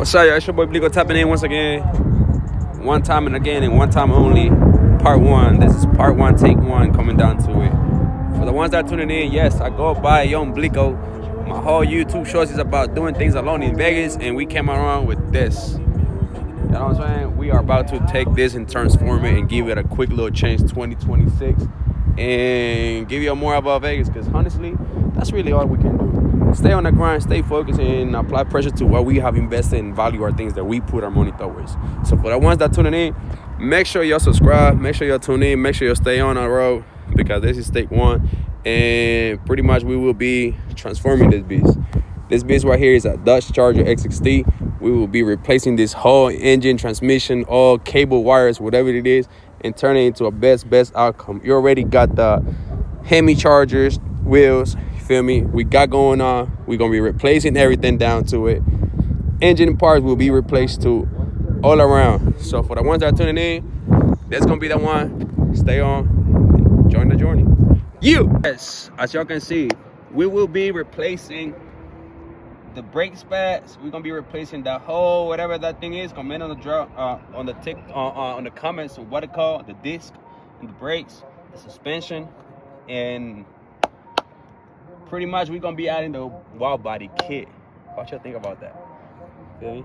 What's up, y'all? It's your boy Blico tapping in once again. One time and again, and one time only. Part one. This is part one, take one, coming down to it. For the ones that are tuning in, yes, I go by Young Blico. My whole YouTube shows is about doing things alone in Vegas, and we came around with this. You know what I'm saying? We are about to take this and transform it and give it a quick little change 2026 and give you more about Vegas, because honestly, that's really all we can do. Stay on the grind, stay focused, and apply pressure to what we have invested and value our things that we put our money towards. So for the ones that tuning in, make sure y'all subscribe, make sure y'all tune in, make sure y'all stay on our road, because this is take one, and pretty much we will be transforming this beast. This beast right here is a Dodge Charger SXT. We will be replacing this whole engine, transmission, all cable, wires, whatever it is, and turn it into a best outcome. You already got the Hemi chargers, wheels, you feel me? We got going on. We're going to be replacing everything down to it. Engine parts will be replaced too, all around. So for the ones that are tuning in, that's going to be the one. Stay on, join the journey. Yes, as y'all can see, we will be replacing the brake pads. We're gonna be replacing the whole whatever that thing is. Comment on the comments of what it called, the disc and the brakes, the suspension, and pretty much we're gonna be adding the wall body kit. What y'all think about that? Feel me?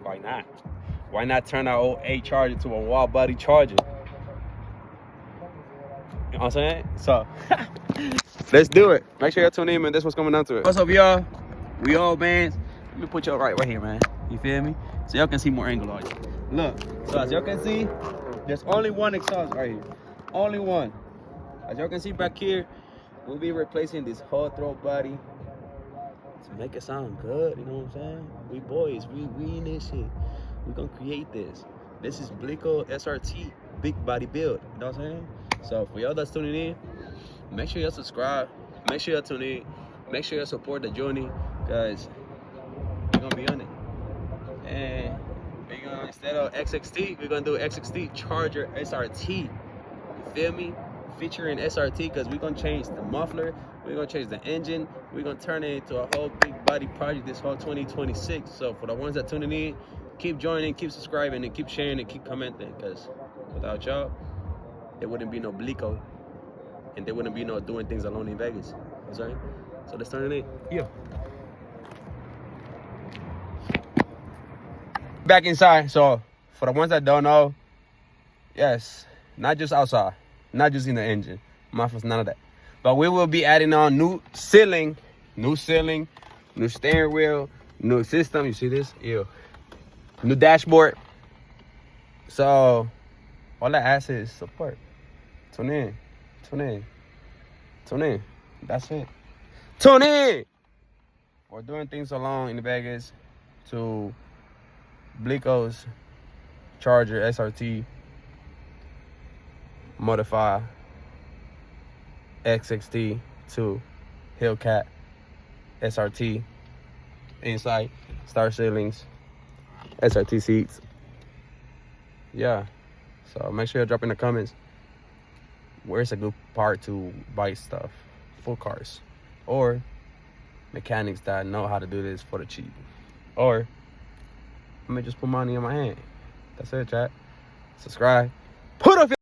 Why not? Why not turn our old A charger to a wall body charger? You know what I'm saying? So let's do it. Make sure y'all tune in, man. That's what's coming down to it. What's up, y'all? We all bands. Let me put y'all right here, man. You feel me? So y'all can see more angle on you. Look, so as y'all can see, there's only one exhaust right here. Only one. As y'all can see back here, we'll be replacing this whole throat body to make it sound good. You know what I'm saying? We boys, we in this shit. We gonna create this. This is Blico SRT big body build. You know what I'm saying? So for y'all that's tuning in, make sure y'all subscribe. Make sure y'all tune in. Make sure y'all support the journey, guys. We're gonna be on it. And we're gonna, instead of SXT, we're gonna do SXT Charger SRT. You feel me? Featuring SRT, because we're gonna change the muffler, we're gonna change the engine, we're gonna turn it into a whole big body project this whole 2026. So for the ones that tuning in, keep joining, keep subscribing, and keep sharing and keep commenting, because without y'all, there wouldn't be no Blico, and there wouldn't be no doing things alone in Vegas. You know? So let's turn it in. Yeah. Back inside. So for the ones that don't know, yes, not just outside, not just in the engine, mufflers, none of that. But we will be adding on new ceiling, new steering wheel, new system. You see this? Yeah. New dashboard. So all I ask is support. Tune in. That's it. Tune in. We're doing things along in Vegas to Blico's Charger SRT modify SXT to Hellcat SRT inside, star ceilings, SRT seats. Yeah. So make sure you drop in the comments where's a good part to buy stuff for cars, or mechanics that know how to do this for the cheap, or I may just put money in my hand. That's it, chat. Subscribe. Put up